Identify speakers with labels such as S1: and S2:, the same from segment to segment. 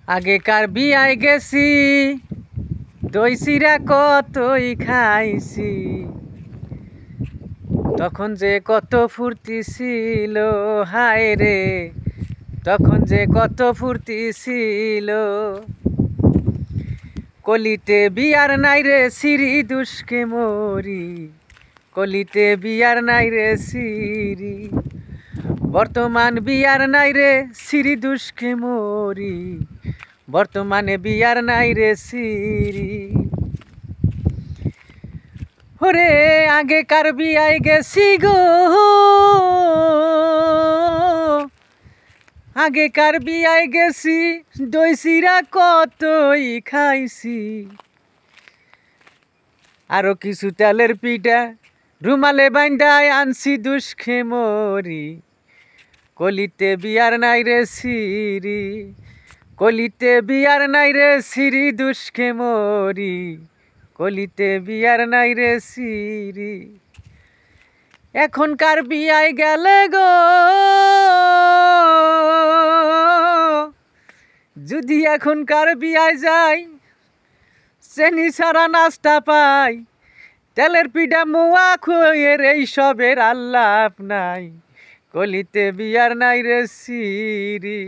S1: আগেকার বিয়ায় গেছি, দই চিরা কতই খাইছি, তখন যে কত ফুর্তি ছিল, হায় রে তখন যে কত ফুর্তি ছিল। কলিতে বিয়ার নাই রে সিরি দুষ্কে মরি, কলিতে বিয়ার নাই রে সিরি, বর্তমান বিয়ার নাই রে সিরি দুষ্কে মরি, বর্তমানে বিয়ার নাই রে সিরি। ওরে আগেকার বিয়ায় গেছি গো, আগেকার বিয়ায় গেছি, দই চিরা কতই খাইছি, আরো কিছু তেলের পিঠা রুমালে বাইন্দায় আনছি দুষ্কে মরি, কলিতে বিয়ার নাই রে সিরি, কলিতে বিয়ার নাই রে সিরি দুষ্কে মরি, কলিতে বিয়ার নাই রে সিরি। এখনকার বিয়ায় গেলে গো, যদি এখনকার বিয়ায় যাই, চেনি ছাড়া নাস্তা পাই, তেলের পিঠা মোয়া খইয়ের এইসবের আল্লাপ নাই, কলিতে বিয়ার নাই রে সিরি,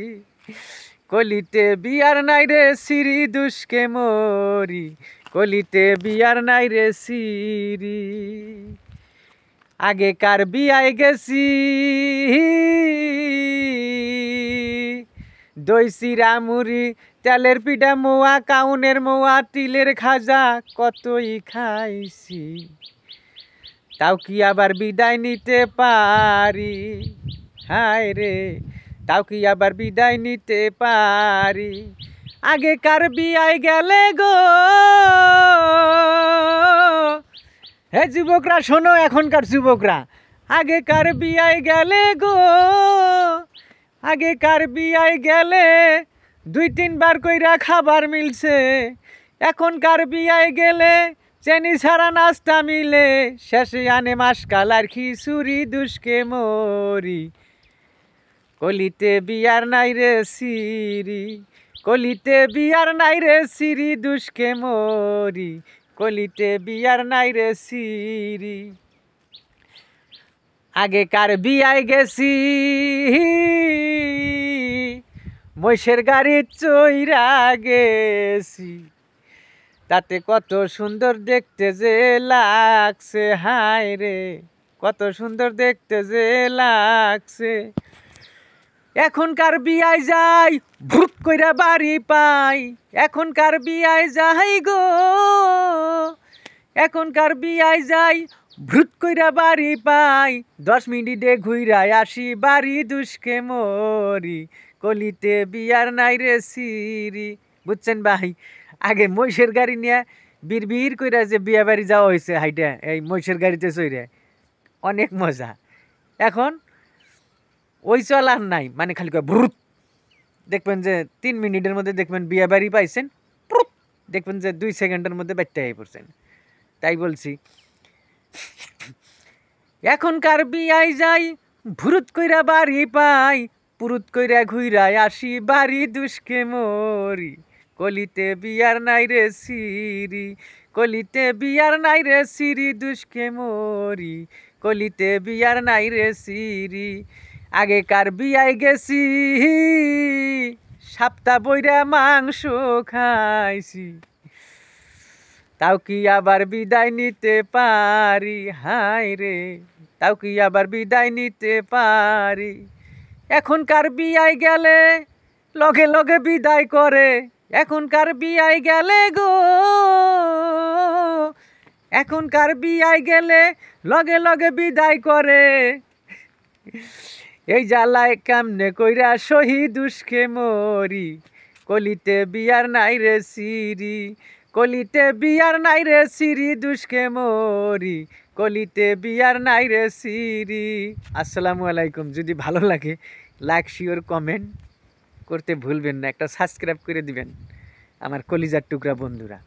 S1: কলিতে বিয়ার নাই রে সিরি দুষ্কে মরি, কলিতে বিয়ার নাই রে সিরি। আগেকার বিয়ায় গেছি, দই চিরা মুড়ি তেলের পিঠা মোয়া কাউনের মোয়া তিলের খাজা কতই খাইছি, তাও কি আবার বিদায় নিতে পারি, হায় রে তাও কি আবার বিদায় নিতে পারি। আগেকার বিয়ায় গেলে গো, হে যুবকরা শোনো, এখনকার যুবকরা, আগেকার বিয়ায় গেলে গো, আগেকার বিয়ায় গেলে 2-3 বার কইরা খাবার মিলছে, এখনকার বিয়ায় গেলে চেনি ছাড়া নাস্তা মিলে, শেষে আনে মাসকাল আর খিচুড়ি দুষ্কে মরি, কলিতে বিয়ার নাই রে সিরি, কলিতে বিয়ার নাই রে সিরি দুষ্কে মরি, কলিতে বিয়ার নাই রে সিরি। আগেকার বিয়ায় গেছি, মহিষের গাড়ি চইরা গেছি, তাতে কত সুন্দর দেখতে যে লাগছে, হায় রে কত সুন্দর দেখতে যে লাগছে। এখনকার বিয়ায় যাই, ভুট কইরা বাড়ি পাই, এখনকার বিয়ায় যাই গো, এখনকার বিয়ায় যাই, ভ্রুত কইরা বাড়ি পাই, 10 মিনিটে ঘুইরাই আসি বাড়ি দুষ্কে মরি, কলিতে বিয়ার নাই রে সিরি। বুঝছেন ভাই, আগে মহিষের গাড়ি নিয়ে বীর কইরা যে বিয়া বাড়ি যাওয়া হয়েছে হাইটা, এই মহিষের গাড়িতে চইরে অনেক মজা। এখন ওই চল আর নাই, মানে খালি ভ্রুত, দেখবেন যে 3 মিনিটের মধ্যে দেখবেন বিয়া বাড়ি পাইছেন, দেখবেন যে 2 সেকেন্ডের মধ্যে বাচ্চা হয়ে পড়ছেন। তাই বলছি, এখনকার বিয়ায় যাই, ভুরুত কইরা বাড়ি পাই, পুরুত কইরা ঘুইরাই আসি বাড়ি দুষ্কে মরি, কলিতে বিয়ার নাই রে সিরি, কলিতে বিয়ার নাই রে সিরি দুষ্কে মরি, কলিতে বিয়ার নাই রে সিরি। আগেকার বিয়ায় গেছি, সপ্তাহ বইরা মাংস খাইছি, তাও কি আবার বিদায় নিতে পারি, হায় রে তাও কি আবার বিদায় নিতে পারি। এখনকার বিয়ায় গেলে লগে লগে বিদায় করে, এখনকার বিয়ায় গেলে গো, এখনকার বিয়ায় গেলে লগে লগে বিদায় করে, এই জ্বালায় কেমনে কইরা সহি দুষ্কে মরি, কলিতে বিয়ার নাই রে সিরি, কলিতে বিয়ার নাই রে সিরি দুষ্কে মরি, কলিতে বিয়ার নাই রে সিরি। আসসালামু আলাইকুম। যদি ভালো লাগে লাইক শেয়ার কমেন্ট করতে ভুলবেন না, একটা সাবস্ক্রাইব করে দিবেন আমার কলিজার টুকরা বন্ধুরা।